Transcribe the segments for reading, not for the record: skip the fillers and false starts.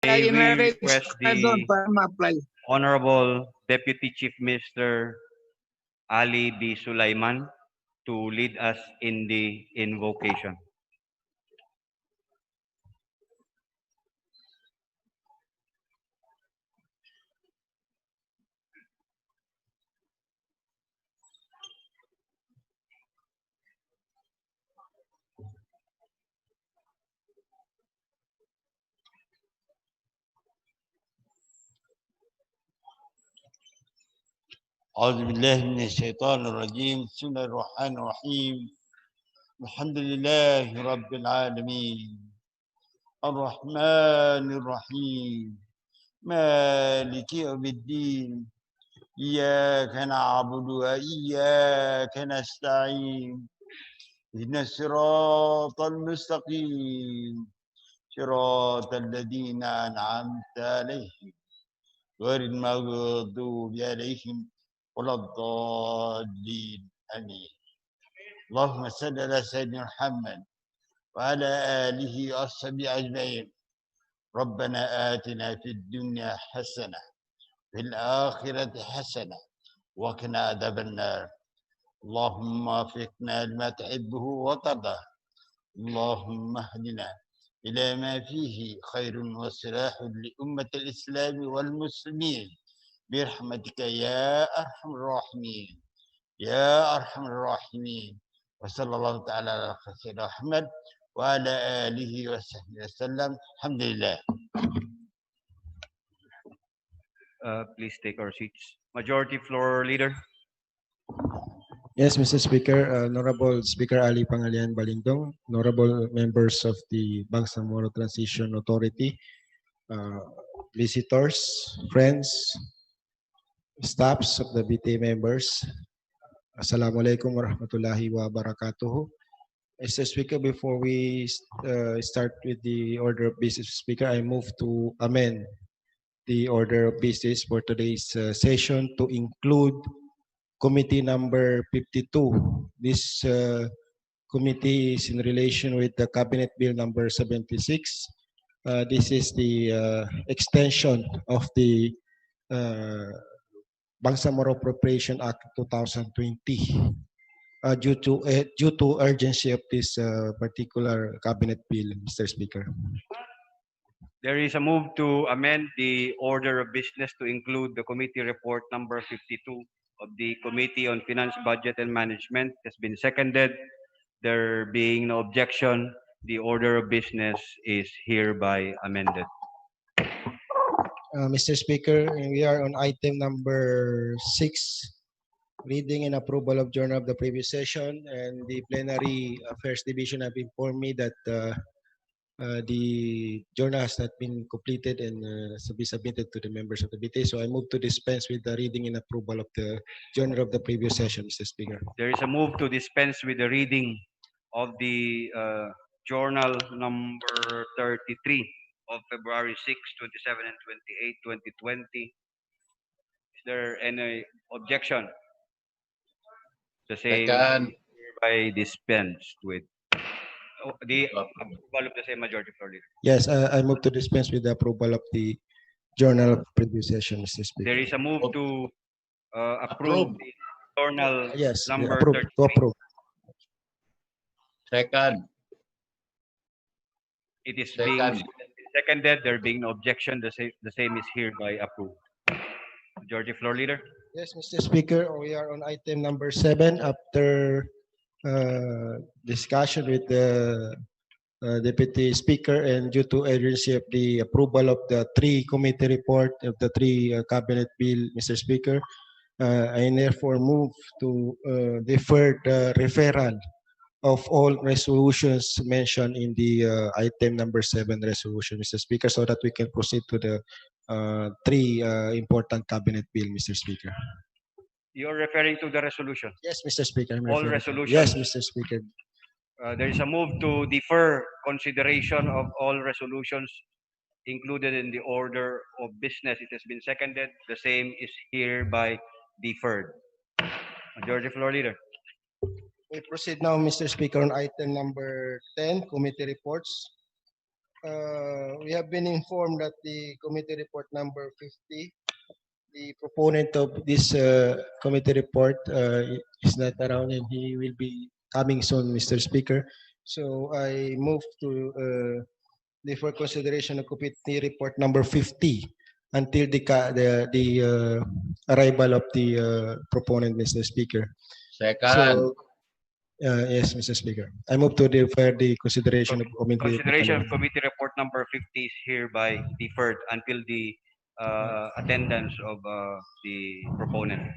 May we i-register request ka doon the para ma-apply. Honorable Deputy Chief Minister Ali B. Sulaiman to lead us in the invocation. أعوذ بالله من الشيطان الرجيم بسم الله الرحمن الرحيم الحمد لله رب العالمين الرحمن الرحيم مالك يوم الدين إياك نعبد وإياك نستعين اهدنا الصراط المستقيم صراط الذين أنعمت عليهم غير المغضوب عليهم ولا الضالين آمين. اللهم صل على سيدنا محمد وعلى آله وصحبه أجمعين. ربنا آتنا في الدنيا حسنة في الآخرة حسنة وقنا عذاب النار. اللهم وفقنا لما تحبه وترضى. اللهم اهدنا إلى ما فيه خير وصلاح لأمة الإسلام والمسلمين برحمتك يا أرحم الراحمين يا أرحم الراحمين. وصلى الله تعالى على سيدنا محمد وعلى آله وصحبه وسلم. الحمد لله. Please take our seats. Majority Floor Leader. Yes, Mr. Speaker, Honorable Speaker Ali Pangalian Balindong, honorable members of the Bangsamoro Transition Authority, visitors, friends, staffs of the BTA members, Assalamualaikum warahmatullahi wabarakatuh. Mr. Speaker, before we start with the order of business, Speaker, I move to amend the order of business for today's session to include committee number 52. This committee is in relation with the Cabinet Bill number 76. This is the extension of the Bangsamoro Appropriation Act 2020 due to urgency of this particular Cabinet Bill, Mr. Speaker. There is a move to amend the order of business to include the committee report number 52 of the Committee on Finance, Budget and Management. Has been seconded. There being no objection, the order of business is hereby amended. Mr. Speaker, we are on item number 6, reading and approval of journal of the previous session, and the Plenary Affairs Division have informed me that the journal has not been completed and to be submitted to the members of the BTA. So I move to dispense with the reading and approval of the journal of the previous session, Mr. Speaker. There is a move to dispense with the reading of the journal number 33 of February 6, 27, and 28, 2020. Is there any objection? The same hereby dispensed with. The approval of the same majority floor leader. Yes, I move to dispense with the approval of the journal of previous session, Mr. Speaker. There is a move to approve the journal Yes, number approve, 33. to approve. Second. It is being seconded. There being no objection, the same is hereby approved. Majority floor leader. Yes, Mr. Speaker, we are on item number 7 after discussion with the Deputy Speaker and due to urgency of the approval of the 3 committee report of the 3 cabinet bill, Mr. Speaker, I therefore move to defer the referral of all resolutions mentioned in the item number 7 resolution, Mr. Speaker, so that we can proceed to the 3 important cabinet bill, Mr. Speaker. You're referring to the resolution. Yes, Mr. Speaker. All resolutions. Yes, Mr. Speaker. There is a move to defer consideration of all resolutions included in the order of business. It has been seconded. The same is hereby deferred. Majority floor leader. We proceed now, Mr. Speaker, on item number 10, committee reports. We have been informed that the committee report number 50, the proponent of this committee report is not around and he will be coming soon, Mr. Speaker. So I move to for consideration of committee report number 50 until the arrival of the proponent, Mr. Speaker. Second. So, yes, Mr. Speaker. I move to defer the consideration of committee report Consideration number of committee report number 50 is hereby deferred until the attendance of the proponent.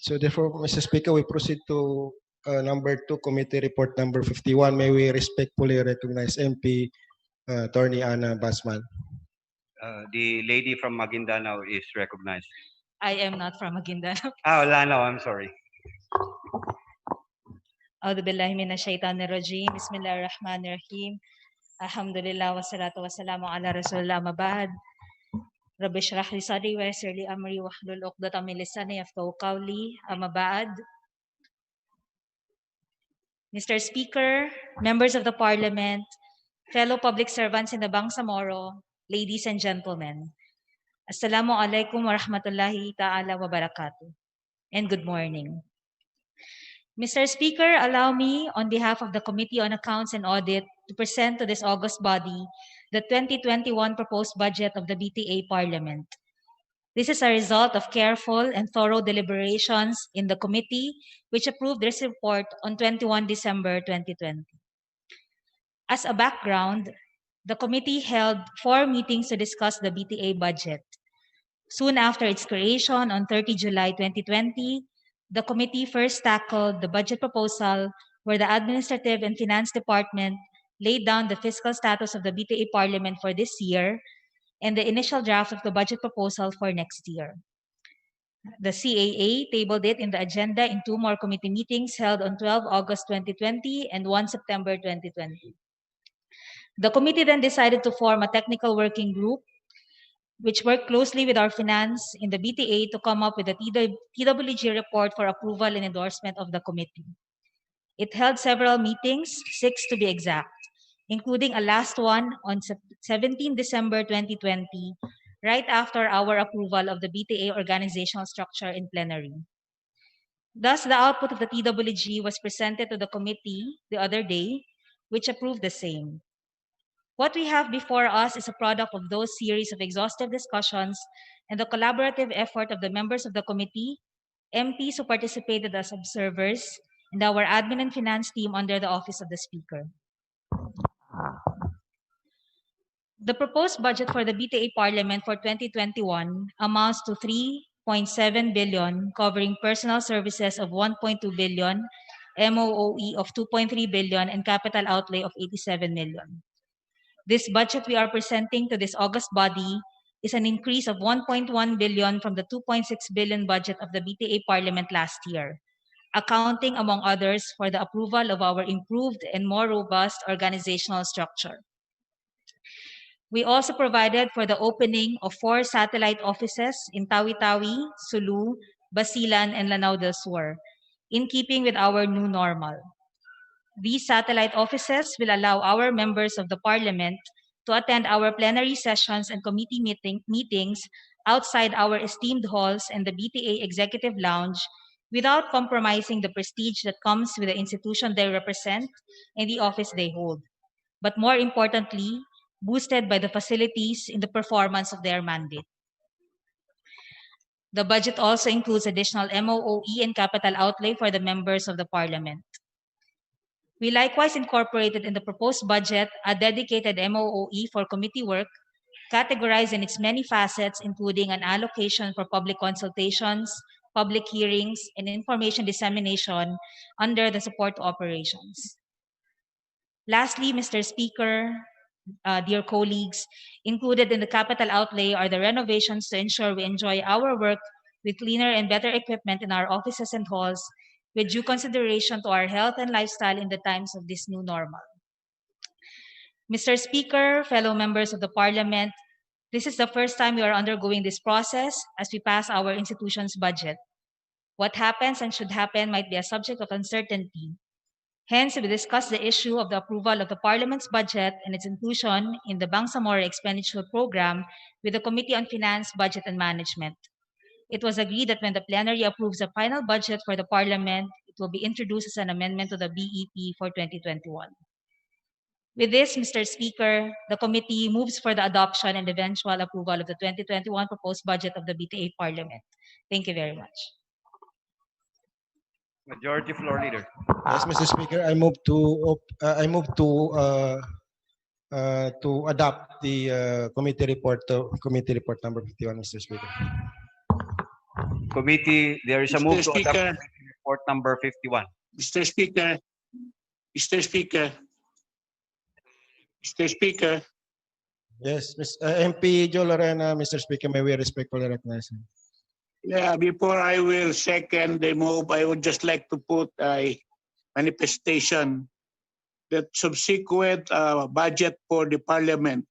So therefore, Mr. Speaker, we proceed to number 2, committee report number 51. May we respectfully recognize MP Attorney Anna Basman. The lady from Maguindanao is recognized. I am not from Maguindanao. Lanao, I'm sorry. A'udhu billahi minash shaitanir rajim. Bismillahir rahmanir rahim. Alhamdulillah wassalatu wassalamu ala rasulillah amma ba'd. Rabbi shrah li sadri wa yassir li amri wahlul 'uqdatam min lisani yafqahu qawli. Amma ba'd. Mr. Speaker, members of the Parliament, fellow public servants in the Bangsamoro, ladies and gentlemen. Assalamu alaikum wa rahmatullahi ta'ala wa barakatuh. And good morning. Mr. Speaker, allow me, on behalf of the Committee on Accounts and Audit, to present to this august body the 2021 proposed budget of the BTA Parliament. This is a result of careful and thorough deliberations in the committee, which approved this report on 21 December 2020. As a background, the committee held 4 meetings to discuss the BTA budget. Soon after its creation on 30 July 2020, the committee first tackled the budget proposal where the Administrative and Finance Department laid down the fiscal status of the BTA Parliament for this year and the initial draft of the budget proposal for next year. The CAA tabled it in the agenda in 2 more committee meetings held on 12 August 2020 and 1 September 2020. The committee then decided to form a technical working group which worked closely with our finance in the BTA to come up with a TWG report for approval and endorsement of the committee. It held several meetings, 6 to be exact, including a last one on 17 December 2020, right after our approval of the BTA organizational structure in plenary. Thus, the output of the TWG was presented to the committee the other day, which approved the same. What we have before us is a product of those series of exhaustive discussions and the collaborative effort of the members of the committee, MPs who participated as observers, and our admin and finance team under the Office of the Speaker. The proposed budget for the BTA Parliament for 2021 amounts to 3.7 billion, covering personal services of 1.2 billion, MOOE of 2.3 billion, and capital outlay of 87 million. This budget we are presenting to this august body is an increase of 1.1 billion from the 2.6 billion budget of the BTA Parliament last year, accounting, among others, for the approval of our improved and more robust organizational structure. We also provided for the opening of 4 satellite offices in Tawi-Tawi, Sulu, Basilan, and Lanao del Sur, in keeping with our new normal. These satellite offices will allow our members of the Parliament to attend our plenary sessions and committee meetings outside our esteemed halls and the BTA Executive Lounge without compromising the prestige that comes with the institution they represent and the office they hold, but more importantly, boosted by the facilities in the performance of their mandate. The budget also includes additional MOOE and capital outlay for the members of the Parliament. We likewise incorporated in the proposed budget a dedicated MOOE for committee work, categorized in its many facets, including an allocation for public consultations, public hearings, and information dissemination under the support operations. Lastly, Mr. Speaker, dear colleagues, included in the capital outlay are the renovations to ensure we enjoy our work with cleaner and better equipment in our offices and halls, with due consideration to our health and lifestyle in the times of this new normal. Mr. Speaker, fellow members of the Parliament, this is the first time we are undergoing this process as we pass our institution's budget. What happens and should happen might be a subject of uncertainty. Hence, we discussed the issue of the approval of the Parliament's budget and its inclusion in the Bangsamoro Expenditure Program with the Committee on Finance, Budget and Management. It was agreed that when the plenary approves the final budget for the Parliament, it will be introduced as an amendment to the BEP for 2021. With this, Mr. Speaker, the committee moves for the adoption and eventual approval of the 2021 proposed budget of the BTA Parliament. Thank you very much. Majority Floor Leader. Yes, Mr. Speaker, I move to adopt the committee report number 51, Mr. Speaker. Committee, there is a Mr. move to adopt Speaker. committee report number 51. Mr. Speaker, Mr. Speaker, Mr. Speaker, Yes, MP Joe Lorena, Mr. Speaker, may we respectfully recognize him. yeah, before I will second the move, I would just like to put a manifestation that subsequent budget for the Parliament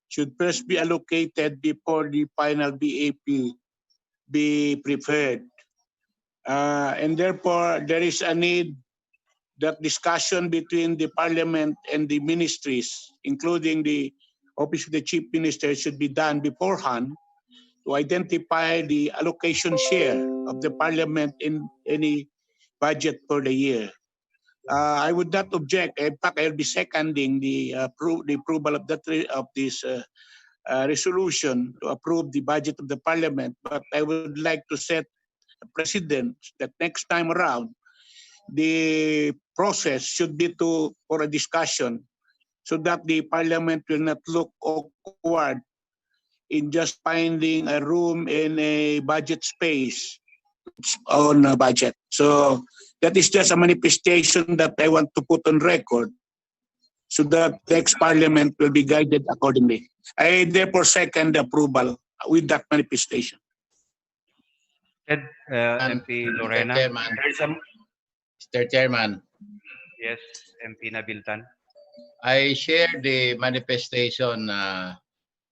should first be allocated before the final BAP be prepared. And therefore, there is a need that discussion between the Parliament and the ministries, including the Office of the Chief Minister, should be done beforehand to identify the allocation share of the Parliament in any budget for the year. I would not object. In fact, I'll be seconding the approval of this resolution to approve the budget of the Parliament. But I would like to set a precedent that next time around, the process should be for a discussion so that the Parliament will not look awkward in just finding a room in a budget space on a budget. So that is just a manifestation that I want to put on record so that next Parliament will be guided accordingly. I therefore second the approval with that manifestation. MP Lorena. Mr. Chairman. There is a, Mr. Chairman, yes, MP Nabiltan. I share the manifestation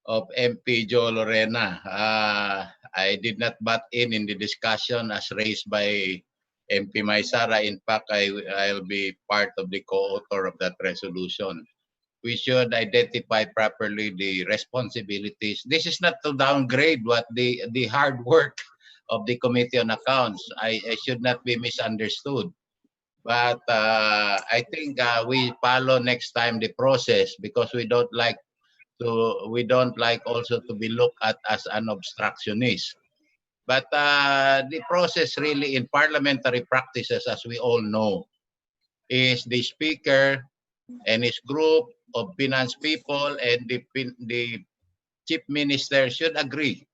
of MP Joe Lorena. I did not butt in the discussion as raised by MP Maysara. In fact, I'll be part of the co-author of that resolution. We should identify properly the responsibilities. This is not to downgrade what the hard work of the Committee on Accounts. I should not be misunderstood. But I think we follow next time the process because we don't like also to be looked at as an obstructionist. But the process really in parliamentary practices, as we all know, is the speaker and his group of finance people and the chief minister should agree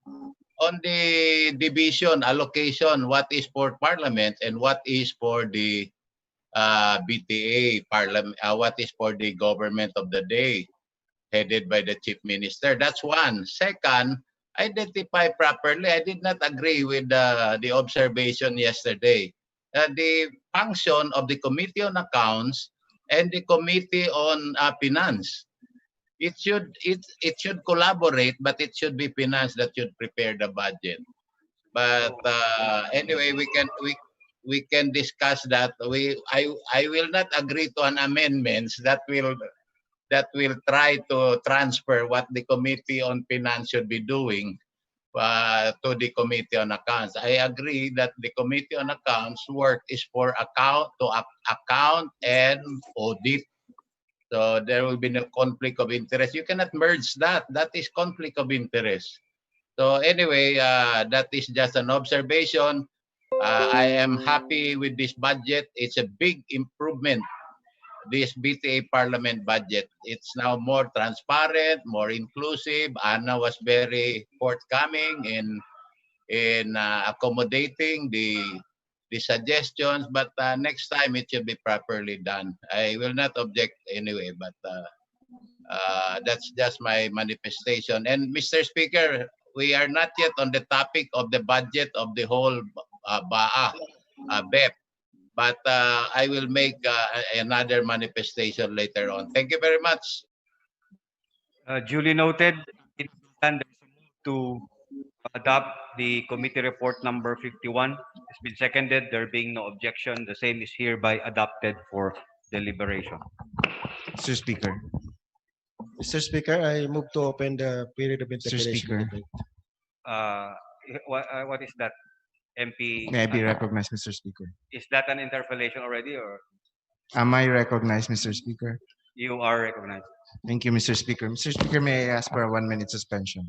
on the division, allocation, what is for parliament and what is for the BTA parliament, what is for the government of the day headed by the chief minister. That's one. Second, identify properly. I did not agree with the observation yesterday. The function of the Committee on Accounts and the Committee on Finance. It should collaborate, but it should be finance that should prepare the budget. But anyway, we can discuss that. I will not agree to an amendments that will try to transfer what the Committee on Finance should be doing to the Committee on Accounts. I agree that the Committee on Accounts work is for account and audit. So there will be no conflict of interest. You cannot merge that. That is conflict of interest. So anyway, that is just an observation. I am happy with this budget. It's a big improvement, this BTA Parliament budget. It's now more transparent, more inclusive. Anna was very forthcoming in accommodating the suggestions, but next time it should be properly done. I will not object anyway, but that's just my manifestation. And Mr. Speaker, we are not yet on the topic of the budget of the whole BEP, but I will make another manifestation later on. Thank you very much. Duly noted. And to adopt the committee report number 51 has been seconded. There being no objection, the same is hereby adopted for deliberation. Mr. Speaker. Mr. Speaker, I move to open the period of interpellation Speaker. debate. Uh, what is that? MP, May I be recognized, Mr. Speaker? is that an interpellation already, or Am I recognized, Mr. Speaker? you are recognized? Thank you, Mr. Speaker. Mr. Speaker, may I ask for a 1-minute suspension?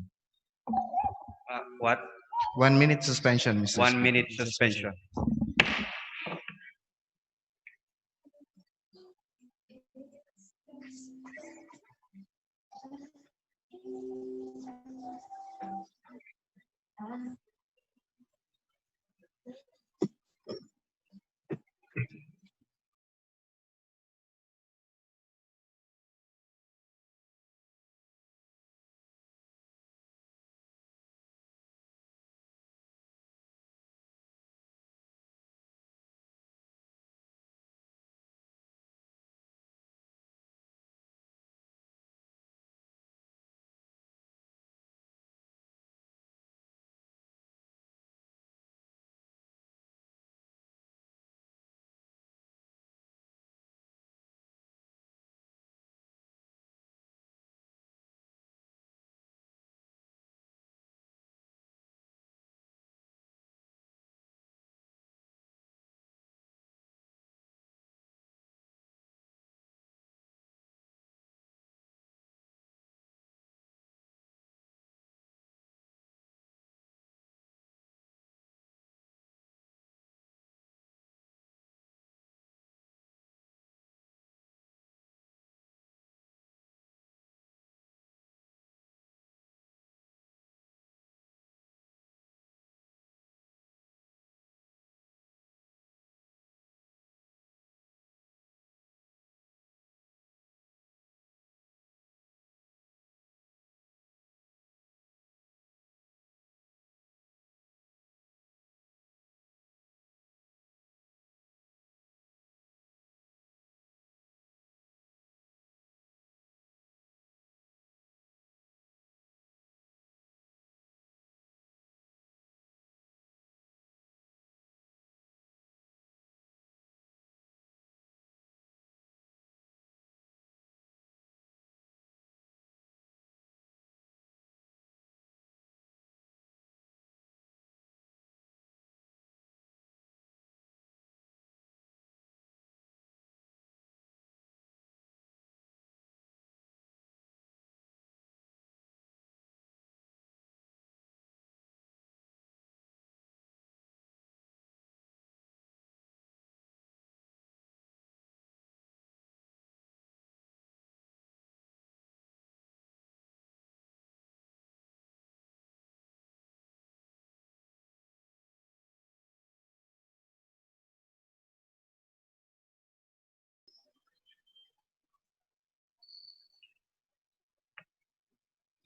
What? 1-minute suspension, Mr. One Speaker. minute suspension.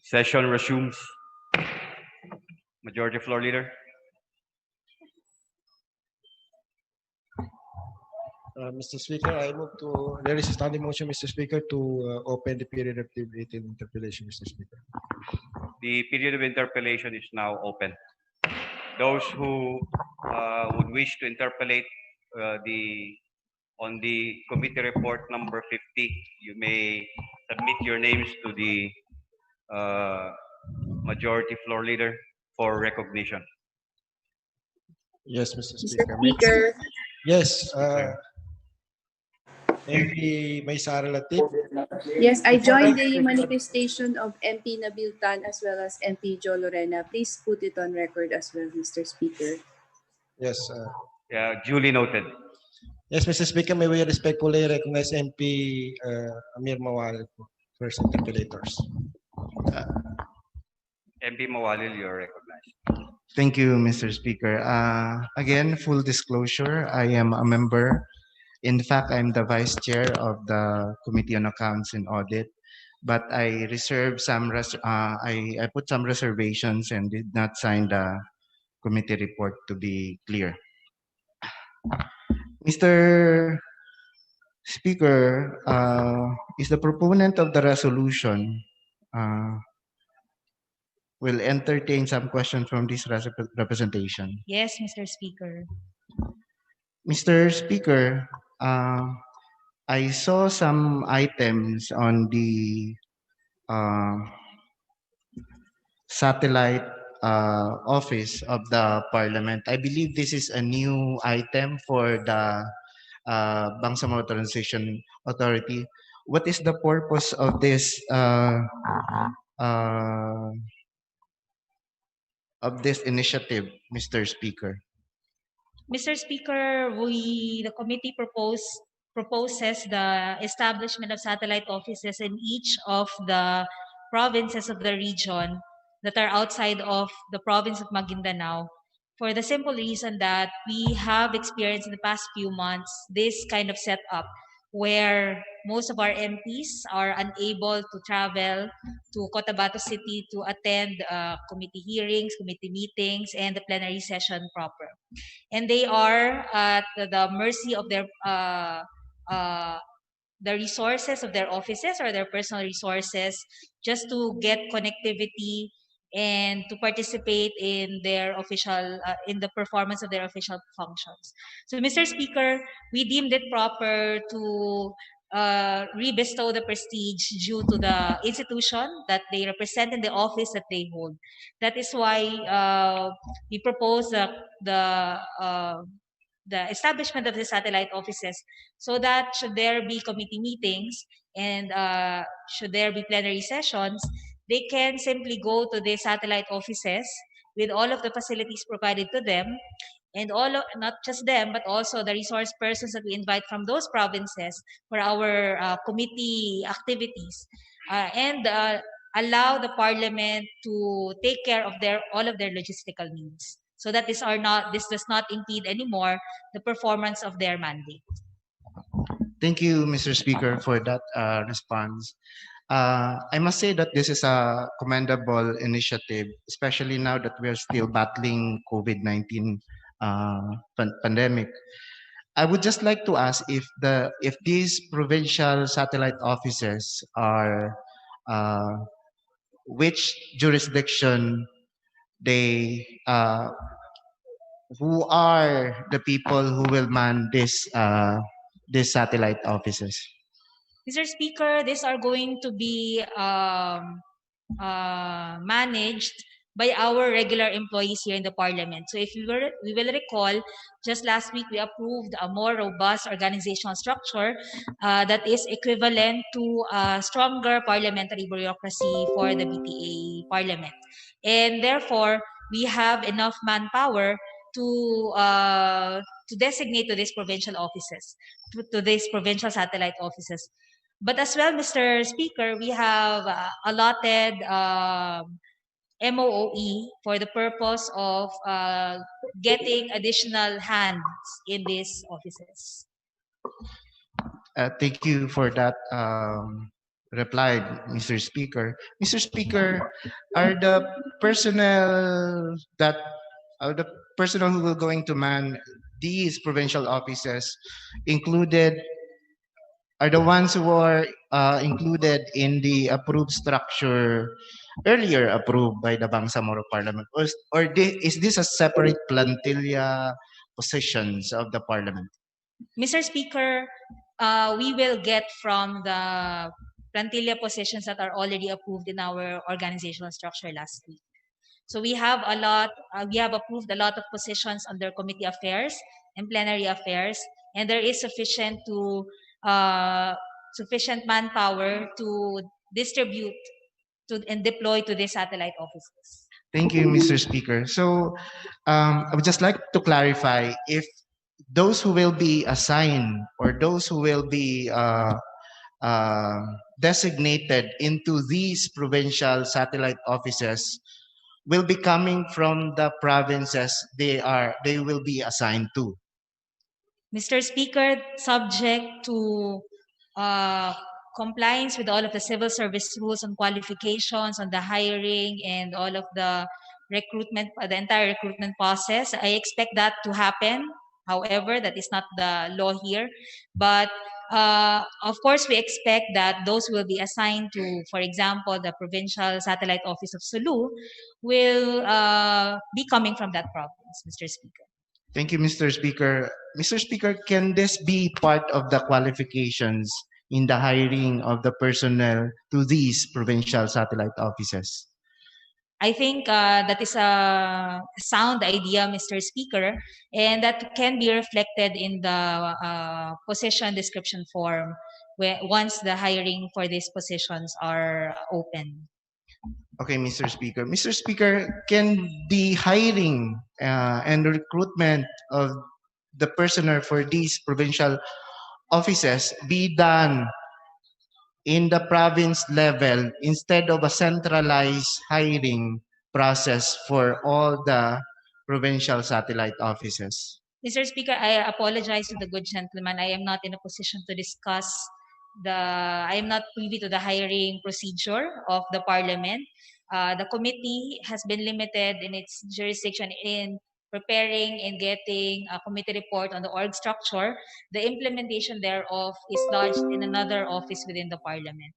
Session resumes. Majority Floor Leader. Mr. Speaker, I move to, there is a standing motion, Mr. Speaker, to open the period of debate and interpellation, Mr. Speaker. The period of interpellation is now open. Those who would wish to interpellate on the committee report number 50, you may submit your names to the Majority Floor Leader for recognition. Yes, Mr. Mr. Speaker. Speaker, Yes, MP May Sara Latif. yes, I joined the manifestation of MP Nabil Tan as well as MP Jo Lorena. Please put it on record as well, Mr. Speaker. Yes, Duly noted. yes, Mr. Speaker, may we respectfully recognize MP Amir Mawal, first interpellators. MP Mawalil, you are recognized. Thank you, Mr. Speaker. Again, full disclosure, I am a member. In fact, I'm the vice chair of the Committee on Accounts and Audit, but I reserved some, I put some reservations and did not sign the committee report, to be clear. Mr. Speaker, is the proponent of the resolution will entertain some questions from this representation. Yes, Mr. Speaker. Mr. Speaker, I saw some items on the uh, satellite office of the Parliament. I believe this is a new item for the Bangsamoro Transition Authority. What is the purpose uh, of this initiative, Mr. Speaker? Mr. Speaker, the committee proposes the establishment of satellite offices in each of the provinces of the region that are outside of the province of Maguindanao, for the simple reason that we have experienced in the past few months this kind of setup where most of our MPs are unable to travel to Cotabato City to attend committee hearings, committee meetings, and the plenary session proper, and they are at the mercy of uh, the resources of their offices or their personal resources just to get connectivity and to participate in their official in the performance of their official functions. So, Mr. Speaker, we deemed it proper to re-bestow the prestige due to the institution that they represent in the office that they hold. That is why we propose the uh, the establishment of the satellite offices, so that should there be committee meetings and should there be plenary sessions, they can simply go to the satellite offices with all of the facilities provided to them, and not just them but also the resource persons that we invite from those provinces for our committee activities, and allow the parliament to take care of their all of their logistical needs, so that this does not impede anymore the performance of their mandate. Thank you, Mr. Speaker, for that response. I must say that this is a commendable initiative, especially now that we're still battling COVID-19 pandemic. I would just like to ask if these provincial satellite offices are which jurisdiction they who are the people who will man this satellite offices. Mr. Speaker, these are going to be managed by our regular employees here in the parliament. So if we will recall, just last week we approved a more robust organizational structure that is equivalent to a stronger parliamentary bureaucracy for the BTA parliament. And therefore, we have enough manpower to designate to these provincial offices, to these provincial satellite offices. But as well, Mr. Speaker, we have allotted MOOE for the purpose of getting additional hands in these offices. Thank you for that reply, Mr. Speaker. Mr. Speaker, are the personnel that are the personnel who will going to man these provincial offices included are the ones who are included in the approved structure earlier approved by the Bangsamoro Parliament, is this a separate plantilla positions of the Parliament? Mr. Speaker, we will get from the plantilla positions that are already approved in our organizational structure last week. So we have we have approved a lot of positions under committee affairs and plenary affairs, and there is sufficient manpower to distribute and deploy to the satellite offices. Thank you, Mr. Speaker. So I would just like to clarify if those who will be assigned or those who will be designated into these provincial satellite offices will be coming from the provinces they will be assigned to. Mr. Speaker, subject to uh, compliance with all of the civil service rules on qualifications, on the hiring, and all of the recruitment, the entire recruitment process, I expect that to happen. However, that is not the law here. But of course, we expect that those will be assigned to, for example, the Provincial Satellite Office of Sulu will be coming from that province, Mr. Speaker. Thank you, Mr. Speaker. Mr. Speaker, can this be part of the qualifications in the hiring of the personnel to these provincial satellite offices? I think that is a sound idea, Mr. Speaker, and that can be reflected in the position description form once the hiring for these positions are open. Okay, Mr. Speaker. Mr. Speaker, can the hiring and recruitment of the personnel for these provincial offices be done in the province level instead of a centralized hiring process for all the provincial satellite offices? Mr. Speaker, I apologize to the good gentleman. I am not in a position to discuss I am not privy to the hiring procedure of the parliament. The committee has been limited in its jurisdiction in preparing and getting a committee report on the org structure. The implementation thereof is lodged in another office within the parliament.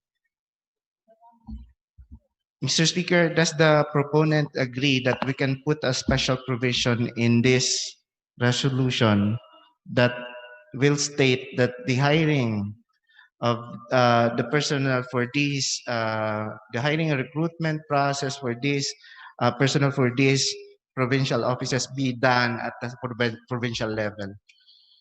Mr. Speaker, does the proponent agree that we can put a special provision in this resolution that will state that the hiring of the personnel for these, the hiring and recruitment process for these personnel for these provincial offices be done at the provincial level?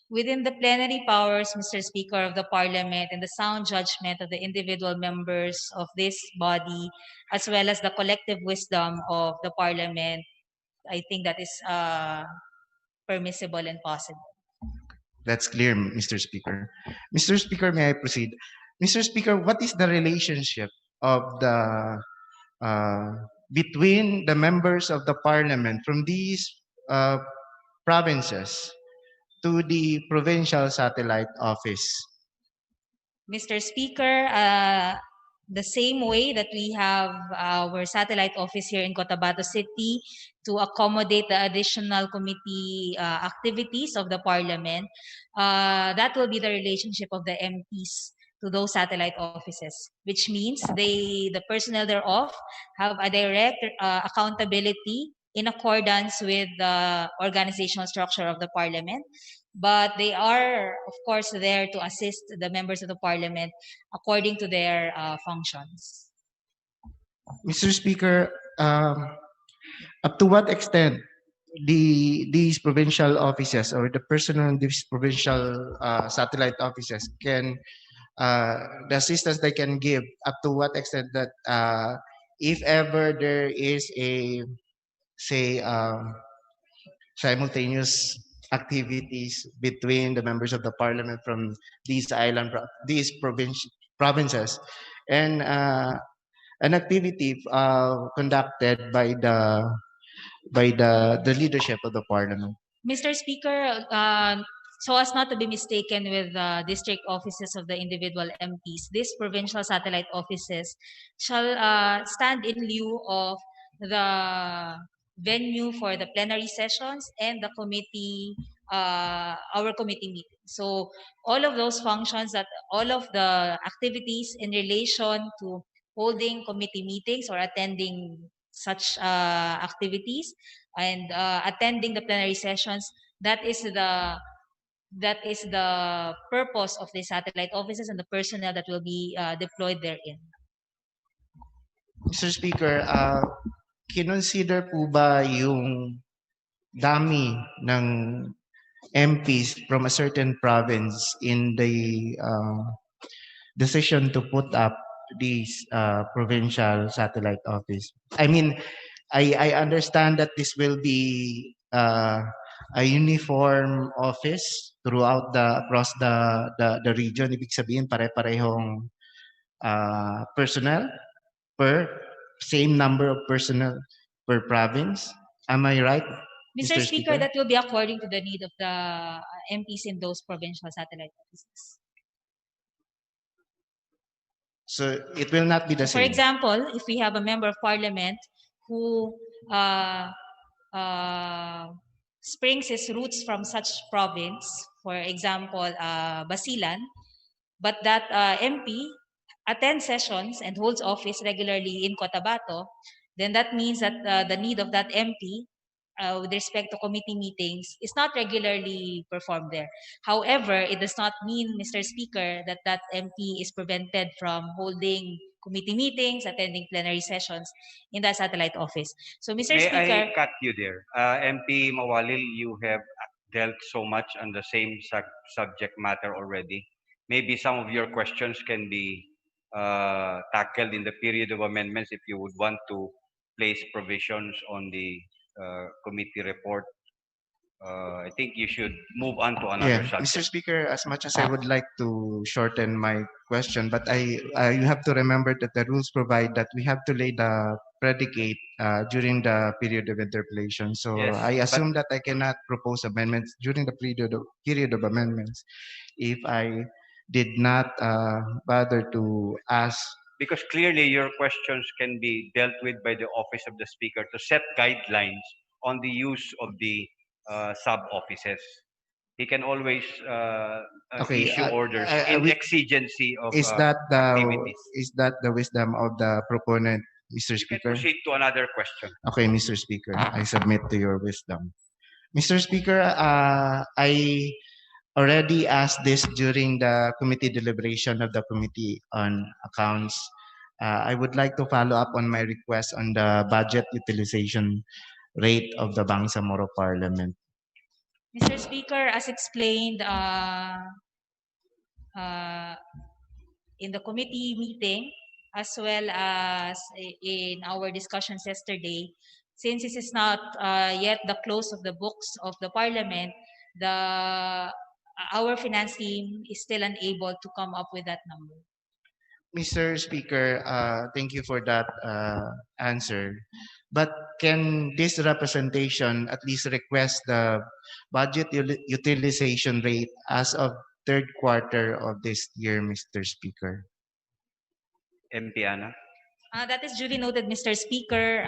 Within the plenary powers, Mr. Speaker of the Parliament, and the sound judgment of the individual members of this body, as well as the collective wisdom of the Parliament, I think that is permissible and possible. That's clear, Mr. Speaker. Mr. Speaker, may I proceed? Mr. Speaker, what is the relationship of the uh, between the members of the parliament from these uh, provinces to the provincial satellite office? Mr. Speaker, the same way that we have our satellite office here in Cotabato City to accommodate the additional committee activities of the Parliament, that will be the relationship of the MPs to those satellite offices, which means the personnel thereof have a direct accountability in accordance with the organizational structure of the Parliament, but they are, of course, there to assist the members of the parliament according to their functions. Mr. Speaker, up to what extent these provincial offices or the personnel in these provincial satellite offices can the assistance they can give, up to what extent that if ever there is a, say, simultaneous activities between the members of the parliament from these these provinces, and an activity conducted by the leadership of the parliament. Mr. Speaker, so as not to be mistaken with district offices of the individual MPs, these provincial satellite offices shall stand in lieu of the venue for the plenary sessions and the committee, our committee meeting. So all of those functions, that all of the activities in relation to holding committee meetings or attending such activities and attending the plenary sessions, that is the purpose of the satellite offices and the personnel that will be deployed therein. Mr. Speaker, kinonsider po ba yung dami ng MPs from a certain province in the decision to put up these provincial satellite office? I mean, I understand that this will be a uniform office throughout across the region. Ibig sabihin pare-parehong personnel per same number of personnel per province. Am I right, Mr. Speaker, that will be according to the need of the MPs in those provincial satellite offices. So it will not be the For same. example, if we have a member of parliament who springs his roots from such province, for example, Basilan, but that MP attends sessions and holds office regularly in Cotabato, then that means that the need of that MP with respect to committee meetings is not regularly performed there. However, it does not mean, Mr. Speaker, that that MP is prevented from holding committee meetings, attending plenary sessions in the satellite office. So, Mr. May Speaker, I cut you there? MP Mawalil, you have dealt so much on the same subject matter already. Maybe some of your questions can be tackled in the period of amendments if you would want to place provisions on the committee report. I think you should move on to another Yeah, Mr. subject. Speaker, as much as I would like to shorten my question, but you have to remember that the rules provide that we have to lay the predicate during the period of interpolation. So Yes, I but assume that I cannot propose amendments during the period of amendments if I did not bother to ask. because clearly your questions can be dealt with by the office of the speaker to set guidelines on the use of the sub offices. He can always Okay, issue orders I in will- exigency of is that the activities. is that the wisdom of the proponent, Mr. You can Speaker? proceed to another question. Okay, Mr. Speaker, I submit to your wisdom. Mr. Speaker, I already asked this during the committee deliberation of the Committee on Accounts. I would like to follow up on my request on the budget utilization rate of the Bangsamoro Parliament. Mr. Speaker, as explained uh, in the committee meeting, as well as in our discussions yesterday, since this is not yet the close of the books of the Parliament, our finance team is still unable to come up with that number. Mr. Speaker, thank you for that answer. But can this representation at least request the budget utilization rate as of third quarter of this year, Mr. Speaker? MP Ana. That is duly noted, Mr. Speaker.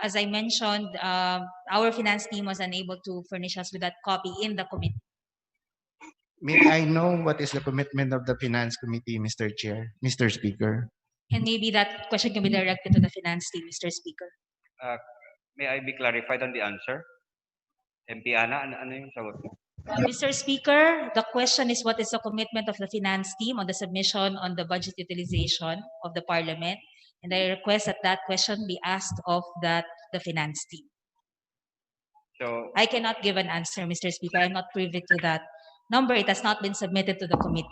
As I mentioned, our finance team was unable to furnish us with that copy in the committee. May I know what is the commitment of the Finance Committee, Mr. Chair, Mr. Speaker? And maybe that question can be directed to the finance team, Mr. Speaker. May I be clarified on the answer? MP Ana, ano yung sagot mo? Mr. Speaker, the question is what is the commitment of the finance team on the submission on the budget utilization of the Parliament? And I request that that question be asked of the finance team. So, I cannot give an answer, Mr. Speaker. I'm not privy to that number. It has not been submitted to the committee.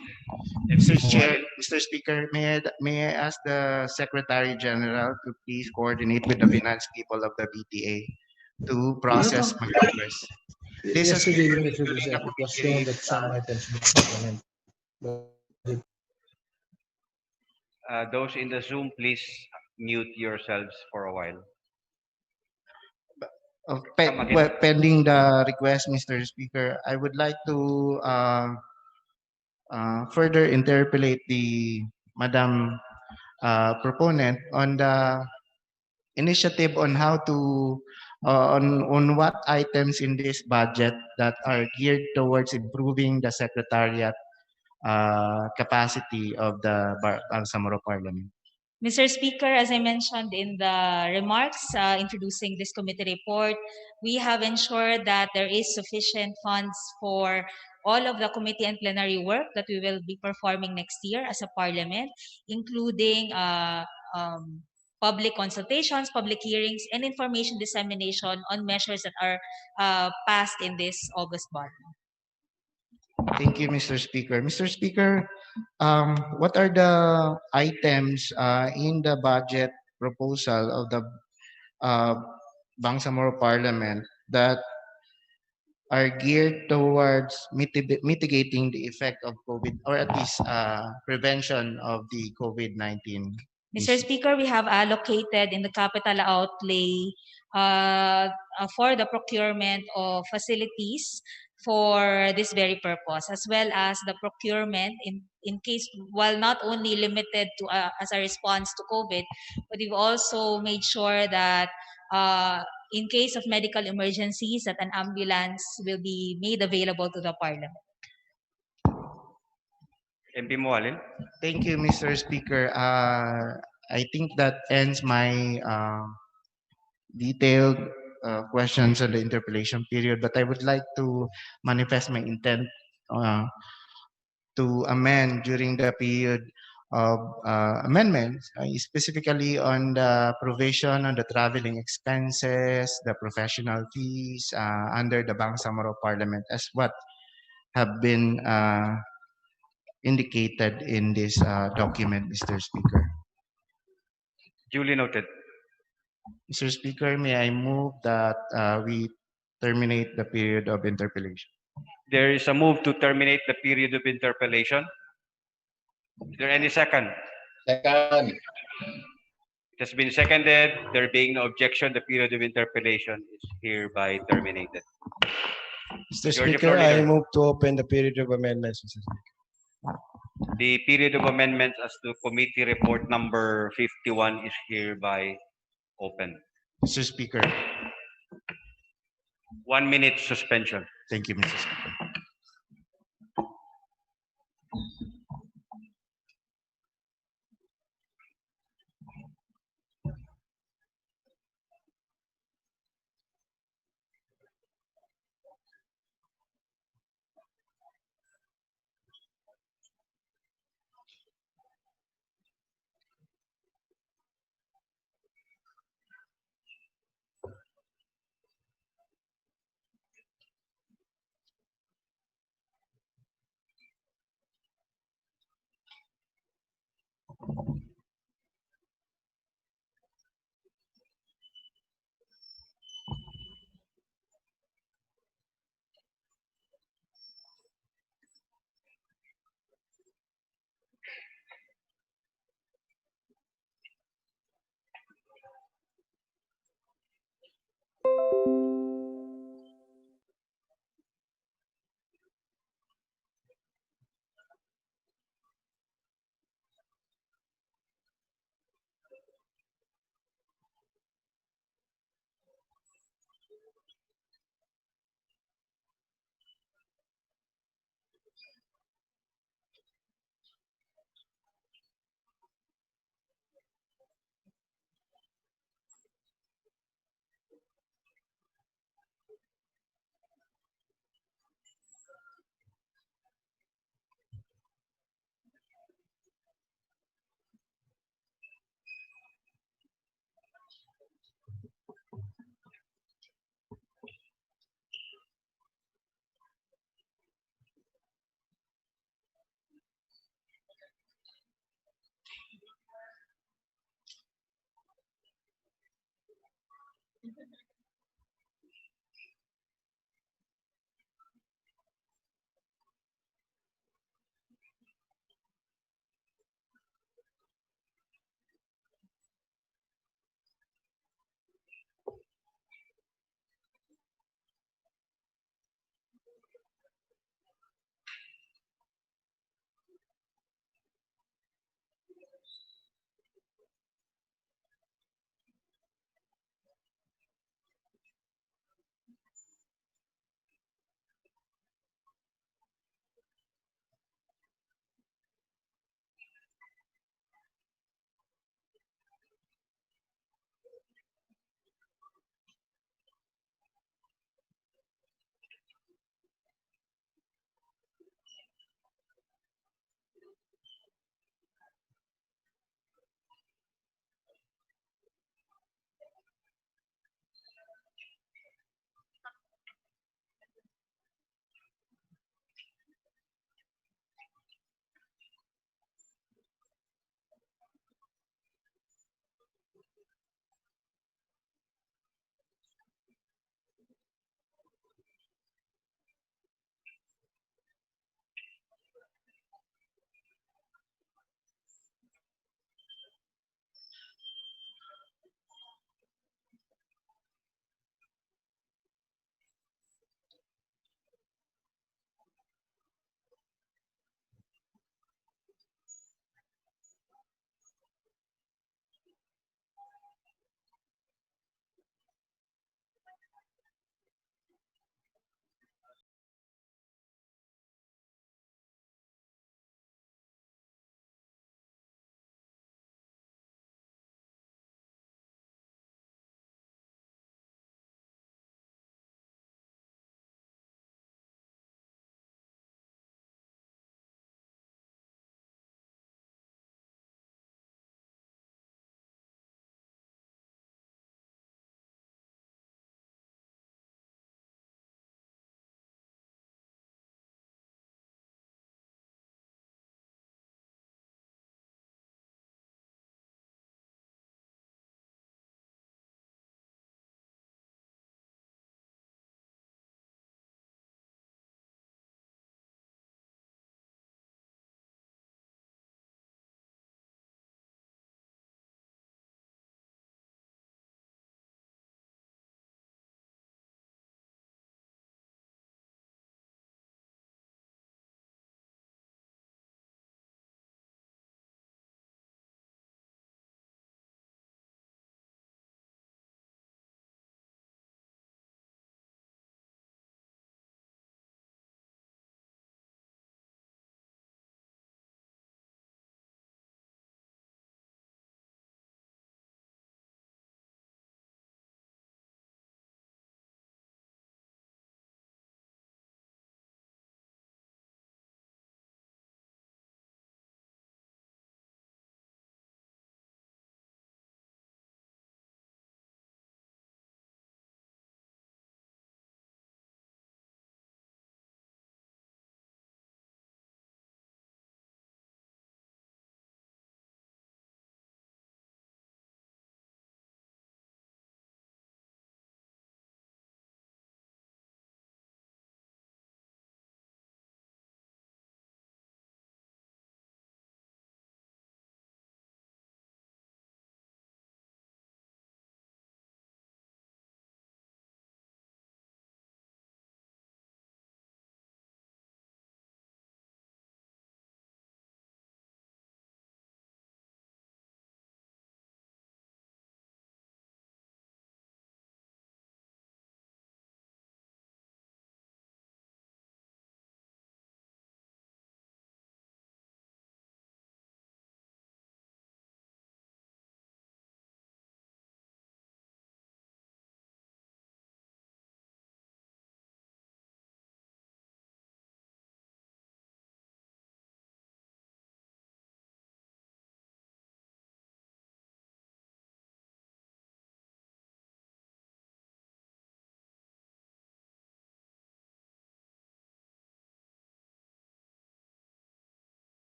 Mr. Chair, Mr. Speaker, may I ask the Secretary General to please coordinate with the finance people of the BTA to process my request. This is Yesterday, during Mr. the President, it was committee shown that some items were supplemented. those in the Zoom, please mute yourselves for a while. Come again. Pending the request, Mr. Speaker, I would like to further interpolate the Madam proponent on the initiative on how to on what items in this budget that are geared towards improving the secretariat capacity of the Bansamoro Parliament. Mr. Speaker, as I mentioned in the remarks introducing this committee report, we have ensured that there is sufficient funds for all of the committee and plenary work that we will be performing next year as a parliament, including public consultations, public hearings, and information dissemination on measures that are passed in this August budget. Thank you, Mr. Speaker. Mr. Speaker, what are the items in the budget proposal of the Bangsamoro Parliament that are geared towards mitigating the effect of COVID, or at least prevention of the COVID-19? Mr. Speaker, we have allocated in the capital outlay for the procurement of facilities for this very purpose, as well as the procurement in case, while not only limited to as a response to COVID, but we've also made sure that in case of medical emergencies, that an ambulance will be made available to the Parliament. MP Mualin. Thank you, Mr. Speaker. I think that ends my detailed questions on the interpolation period, but I would like to manifest my intent uh, to amend during the period of amendments, specifically on the provision on the traveling expenses, the professional fees under the Bangsamoro Parliament, as what have been indicated in this document, Mr. Speaker. Duly noted. Mr. Speaker, may I move that we terminate the period of interpellation? There is a move to terminate the period of interpellation. Is there any second? Second. It has been seconded. There being no objection, the period of interpellation is hereby terminated. Mr. George Speaker, Floor I Leader. move to open the period of amendments, Mr. Speaker. The period of amendments as to committee report number 51 is hereby open. Mr. Speaker, 1 minute suspension. thank you, Mr. Speaker.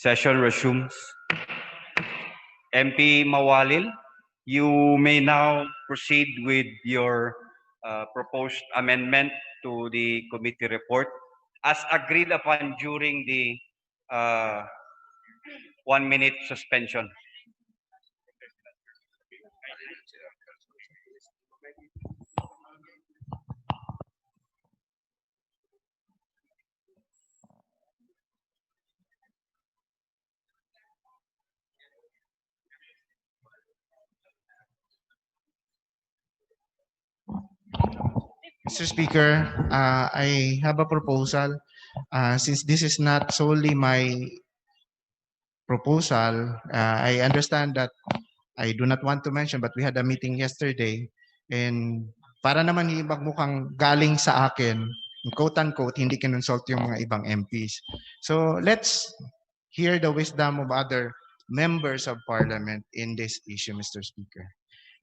Session resumes. MP Mawalil, you may now proceed with your proposed amendment to the committee report as agreed upon during the 1 minute suspension. Mr. Speaker, I have a proposal. Since this is not solely my proposal, I understand that I do not want to mention, but we had a meeting yesterday, and para naman hindi magmukhang galing sa akin, quote-unquote, hindi kinonsult yung mga ibang MPs. So let's hear the wisdom of other members of parliament in this issue, Mr. Speaker.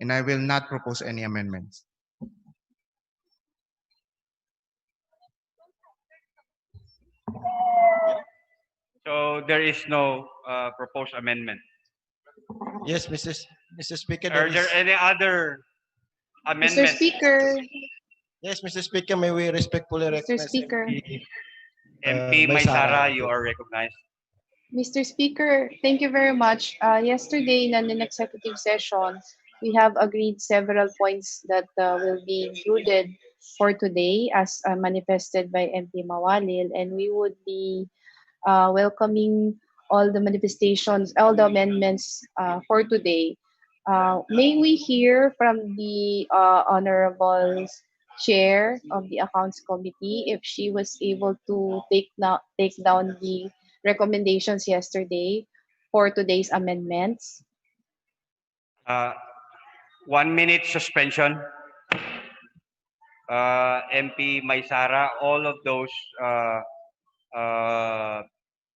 And I will not propose any amendments. So there is no proposed amendment. Yes, Mr. Speaker, Are there any other Mr. amendments? Speaker, yes, Mr. Speaker, may we respectfully Mr. recognize Speaker. MP May Sara. Maysara, you are recognized. Mr. Speaker, thank you very much. Yesterday in an executive session, we have agreed several points that will be included for today as manifested by MP Mawalil, and we would be welcoming all the manifestations, all the amendments for today. May we hear from the Honorable Chair of the Accounts Committee if she was able to take down the recommendations yesterday for today's amendments? 1 minute suspension. MP Maysara, all of those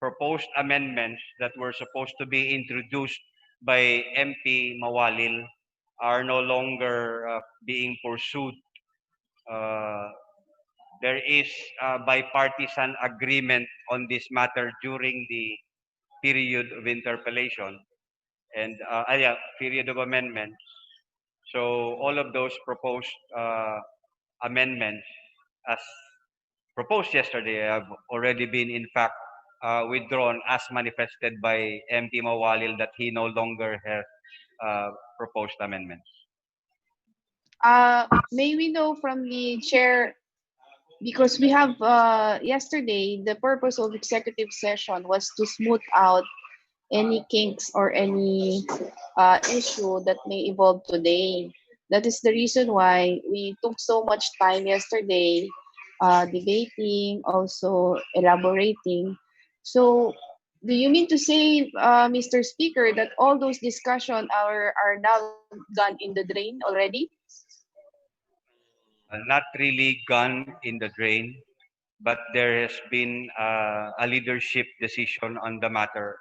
proposed amendments that were supposed to be introduced by MP Mawalil are no longer being pursued. There is a bipartisan agreement on this matter during the period of interpolation and period of amendment. So all of those proposed amendments as proposed yesterday have already been in fact withdrawn as manifested by MP Mawalil that he no longer has proposed amendments. May we know from the chair, because we have yesterday, the purpose of executive session was to smooth out any kinks or any issue that may evolve today. That is the reason why we took so much time yesterday debating, also elaborating. So, do you mean to say, Mr. Speaker, that all those discussions are now gone in the drain already? Not really gone in the drain, but there has been a leadership decision on the matter.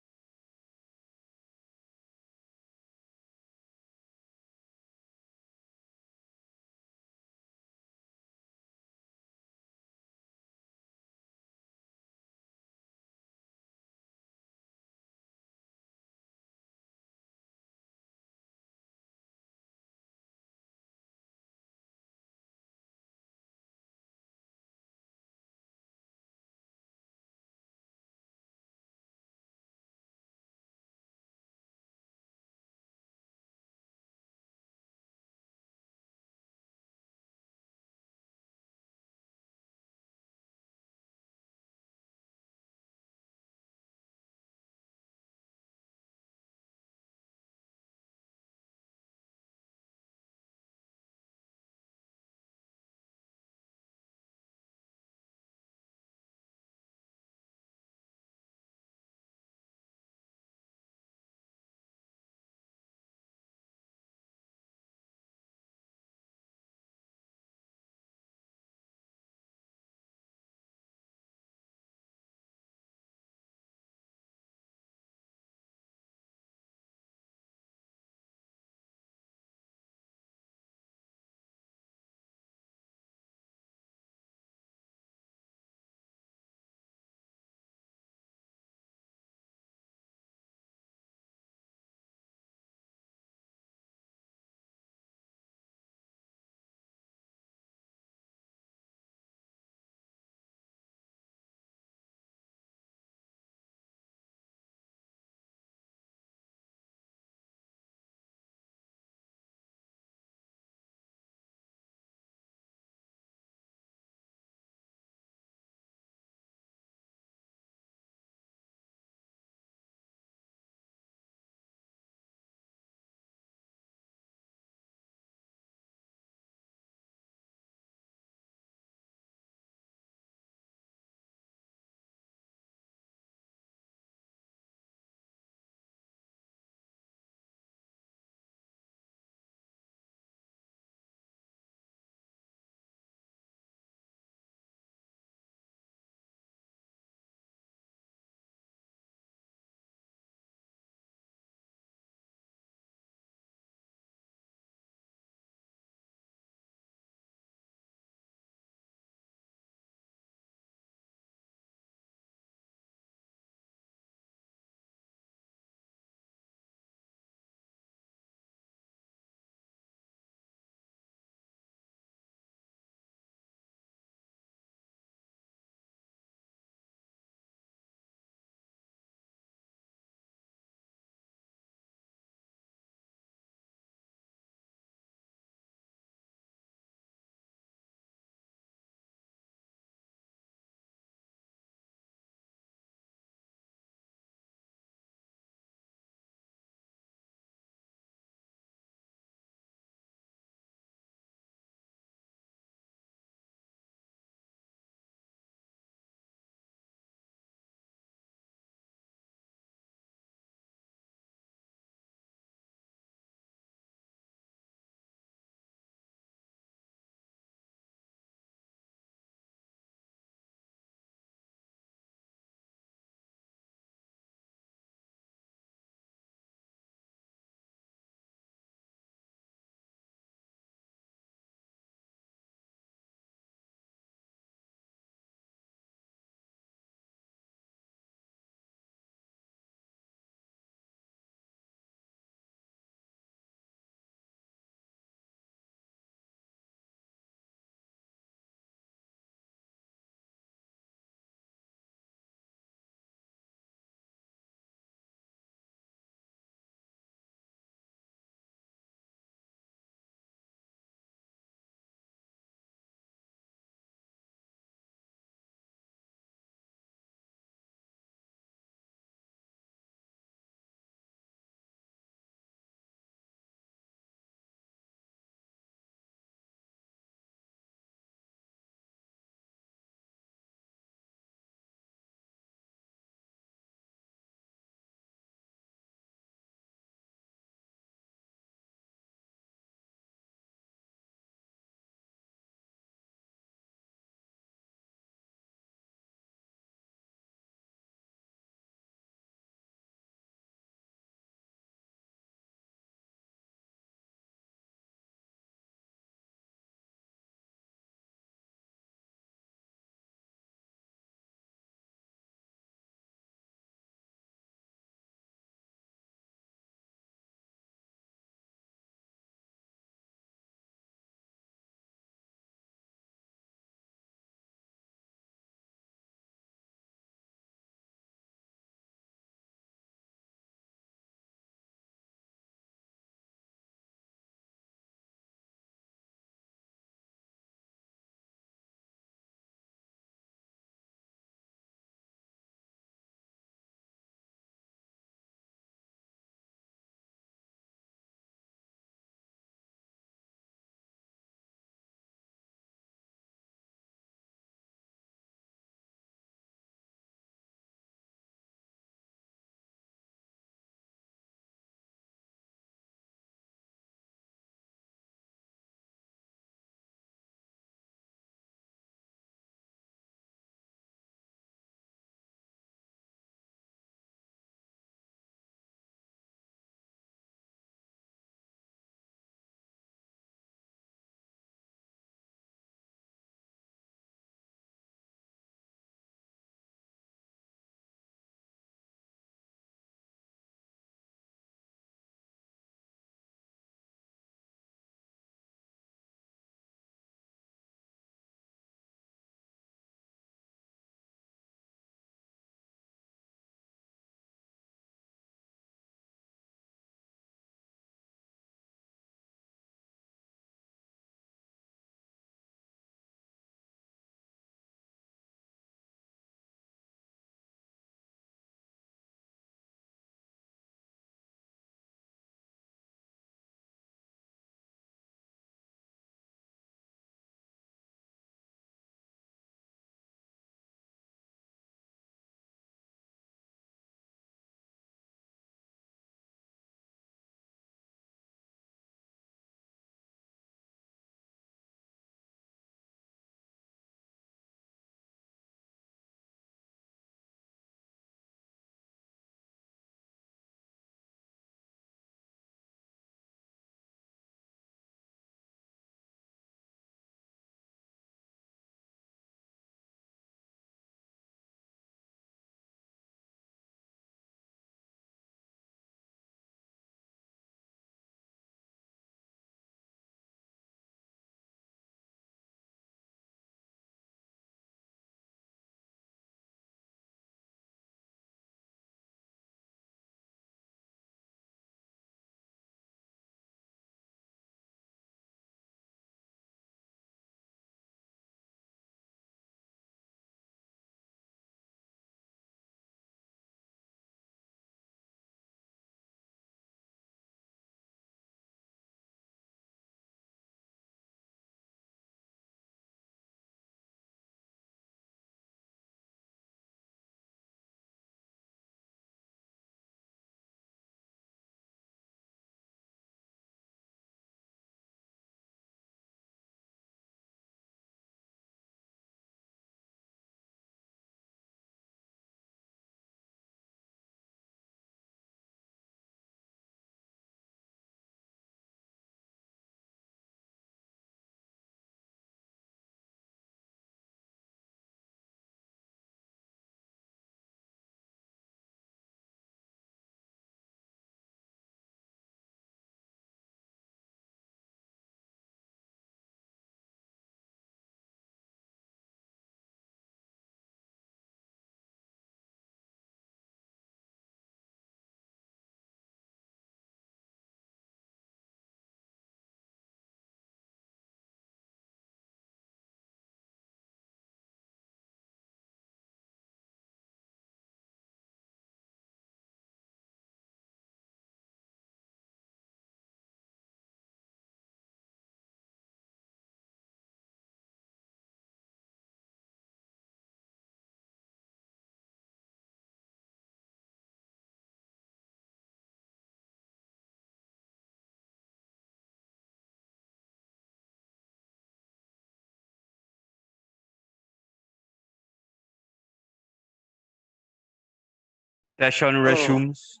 Session Oh. resumes.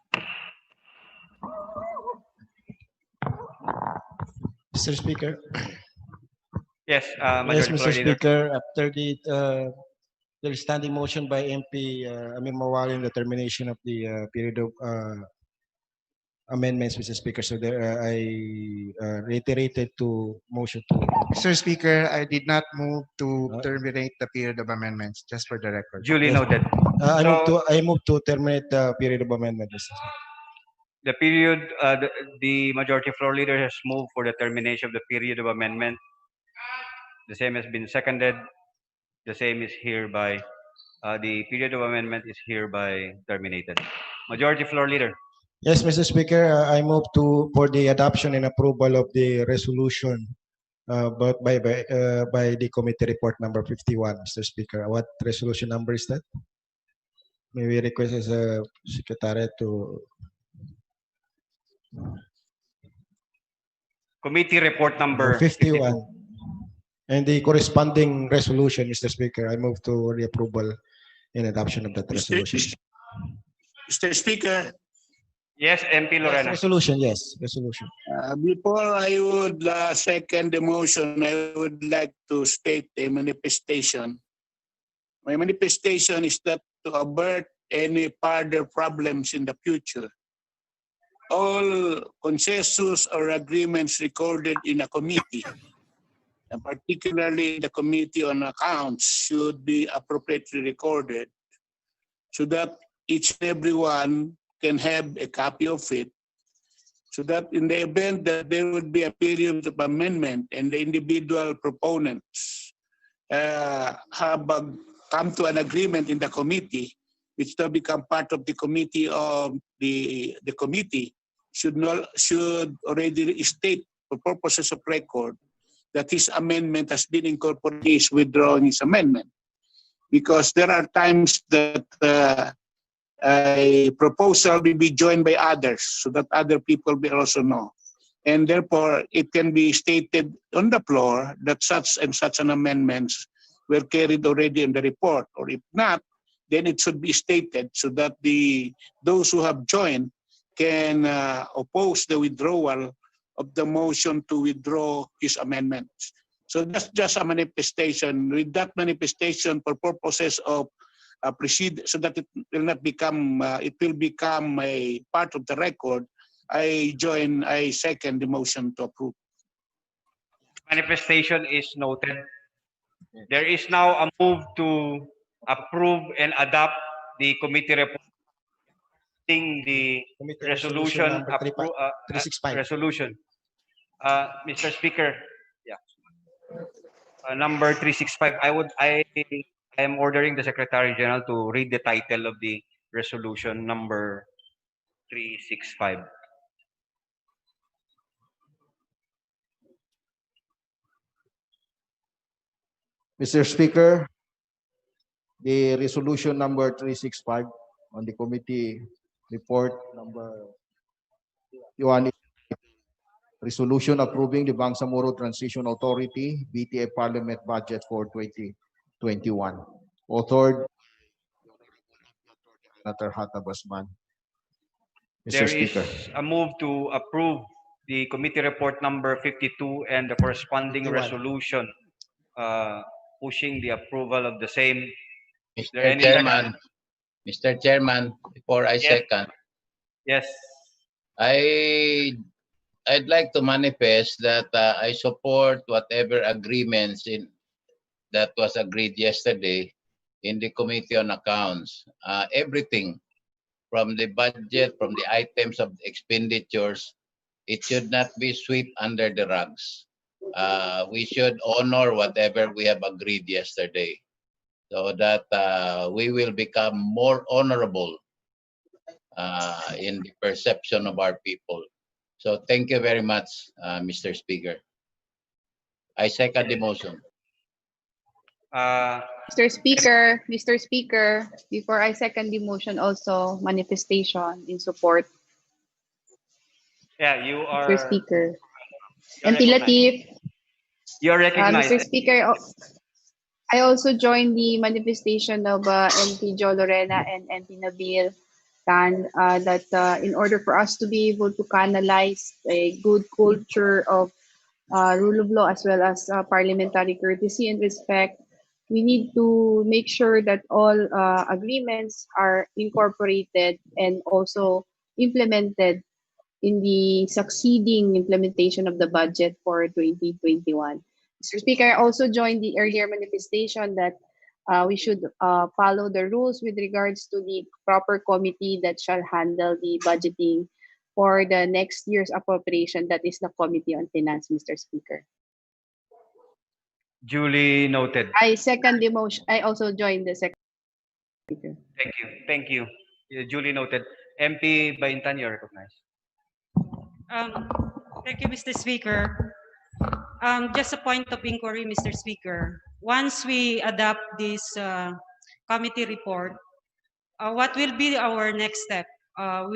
Mr. Speaker. Yes, Yes, Majority Floor Mr. Leader. Speaker. After the standing motion by MP Amir Mawali on the termination of the period of amendments, Mr. Speaker. So there, I reiterated to motion to. Mr. Speaker, I did not move to Uh, terminate the period of amendments, just for the record. Duly Yes. noted. I move to terminate the period of amendment, Mr. Speaker. The period, the Majority Floor Leader has moved for the termination of the period of amendment. The same has been seconded. The same is hereby, the period of amendment is hereby terminated. Majority Floor Leader. Yes, Mr. Speaker, I move to for the adoption and approval of the resolution but by the committee report number 51, Mr. Speaker. What resolution number is that? May we request as a secretary to Committee report number 51 52. and the corresponding resolution, Mr. Speaker. I move to the approval and adoption of that resolution. Mr. Speaker, Yes, MP Lorena. Resolution, yes, resolution. before I would second the motion, I would like to state a manifestation. My manifestation is that to avert any further problems in the future, all consensus or agreements recorded in a committee, and particularly the Committee on Accounts, should be appropriately recorded so that each and everyone can have a copy of it, so that in the event that there would be a period of amendment and the individual proponents have come to an agreement in the committee, which will become part of the committee of the committee, should already state for purposes of record that his amendment has been incorporated, is withdrawing his amendment. Because there are times that a proposal will be joined by others, so that other people will also know. And therefore, it can be stated on the floor that such and such an amendments were carried already in the report. Or if not, then it should be stated so that those who have joined can oppose the withdrawal of the motion to withdraw his amendments. So that's just a manifestation. With that manifestation, for purposes of proceed, so that it will not become, it will become a part of the record, I second the motion to approve. Manifestation is noted. There is now a move to approve and adopt the committee report, the Committee resolution, number 365. resolution. Mr. Speaker, yeah. Number 365. I am ordering the Secretary General to read the title of the resolution number 365. Mr. Speaker, the resolution number 365 on the committee report number 1, resolution approving the Bangsamoro Transition Authority BTA Parliament budget for 2021. Authored Senator Hata Basman. There Mr. Speaker. is a move to approve the committee report number 52 and the corresponding 51. resolution pushing the approval of the same. Mr. Chairman, Mr. Chairman, before I Yes. second, Yes. I'd like to manifest that I support whatever agreements that was agreed yesterday in the Committee on Accounts. Everything from the budget, from the items of expenditures, it should not be swept under the rugs. We should honor whatever we have agreed yesterday, so that we will become more honorable in the perception of our people. So thank you very much, Mr. Speaker. I second the motion. Mr. Speaker, before I second the motion, also manifestation in support. Yeah, you are. Mr. Speaker. You're MP recognized. Latif, You're recognized. Mr. Speaker, I also joined the manifestation of MP Jo Lorena and MP Nabil in order for us to be able to canalize a good culture of rule of law as well as parliamentary courtesy and respect, we need to make sure that all agreements are incorporated and also implemented in the succeeding implementation of the budget for 2021. Mr. Speaker, I also joined the earlier manifestation that we should follow the rules with regards to the proper committee that shall handle the budgeting for the next year's appropriation, that is the Committee on Finance, Mr. Speaker. Duly noted. I second the motion. I also joined the second. Speaker. Thank you. Thank you. Duly noted. MP Baintan, you're recognized. Thank you, Mr. Speaker. Just a point of inquiry, Mr. Speaker. Once we adopt this committee report, what will be our next step? Are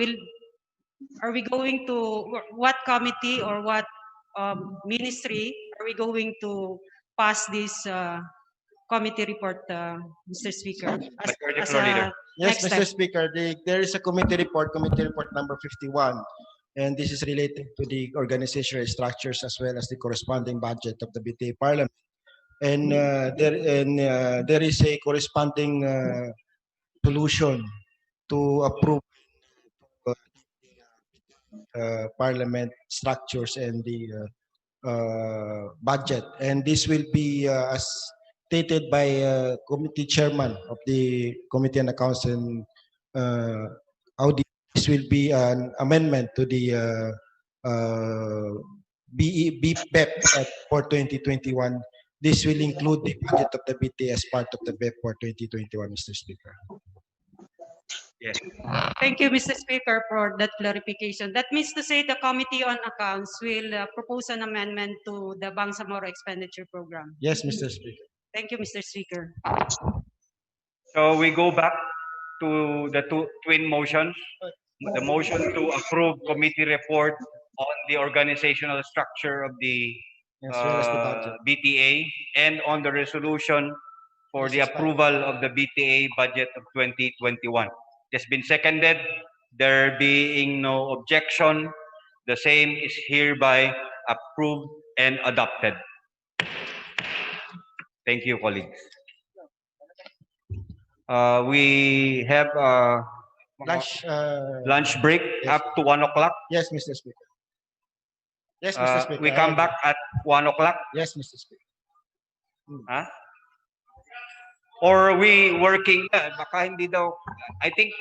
we going to, what committee or what ministry are we going to pass this committee report, Mr. Speaker? Majority Floor Leader. Yes, Next Mr. step. Speaker, there is a committee report number 51, and this is related to the organizational structures as well as the corresponding budget of the BTA Parliament. And there is a corresponding solution to approve Parliament structures and the budget. And this will be as stated by committee chairman of the Committee on Accounts and Audit. This will be an amendment to the BEP for 2021. This will include the budget of the BT as part of the BEP for 2021, Mr. Speaker. Yes. Thank you, Mr. Speaker, for that clarification. That means to say the Committee on Accounts will propose an amendment to the Bangsamoro Expenditure Program. Yes, Mr. Speaker. Thank you, Mr. Speaker. So we go back to the twin motions. The motion to approve committee report on the organizational structure of the As well as the budget. BTA and on the resolution for the approval of the BTA budget of 2021. It's been seconded. There being no objection, the same is hereby approved and adopted. Thank you, colleagues. We have lunch break Yes. up to 1 o'clock. Yes, Mr. Speaker. Yes, Mr. Speaker. We come back at 1 o'clock. Yes, Mr. Speaker. Huh? Or are we working? Baka hindi daw. I think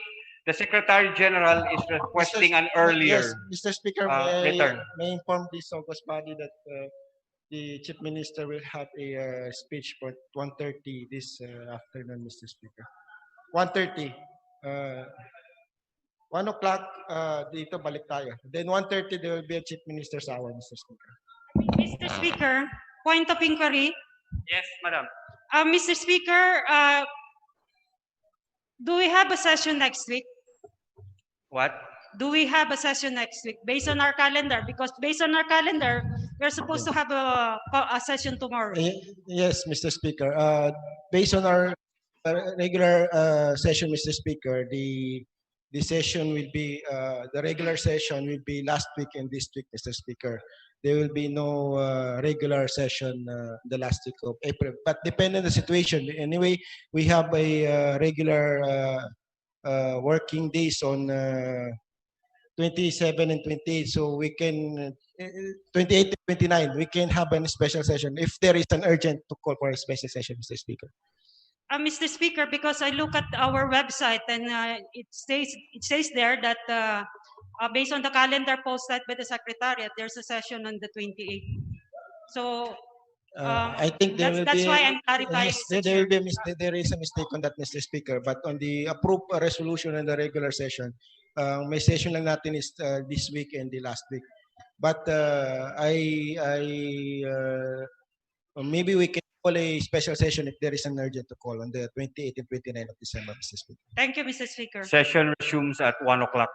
the Secretary General is requesting an earlier. Yes, Mr. Speaker, return. may inform this August body that the Chief Minister will have a speech for 1:30 this afternoon, Mr. Speaker. 1:30. 1 o'clock, dito balik tayo. Then 1:30, there will be a Chief Minister's hour, Mr. Speaker. Mr. Speaker, point of inquiry. Yes, Madam. Mr. Speaker, do we have a session next week? What? Do we have a session next week based on our calendar? Because based on our calendar, we're supposed to have a session tomorrow. Yes, Mr. Speaker. Based on our regular session, Mr. Speaker, the session will be the regular session will be last week and this week, Mr. Speaker. There will be no regular session the last week of April. But depending on the situation, anyway, we have a regular working days on 27 and 28. So we can 28 and 29. We can have a special session if there is an urgent to call for a special session, Mr. Speaker. Mr. Speaker, because I look at our website and it says there that based on the calendar posted by the Secretariat, there's a session on the 28th. So I think that's why I'm clarifying. Yes, there is a mistake on that, Mr. Speaker. But on the approved resolution and the regular session, may session lang natin is this week and the last week. But maybe we can call a special session if there is an urgent to call on the 28th and 29th of December, Mr. Speaker. Thank you, Mr. Speaker. Session resumes at 1 o'clock.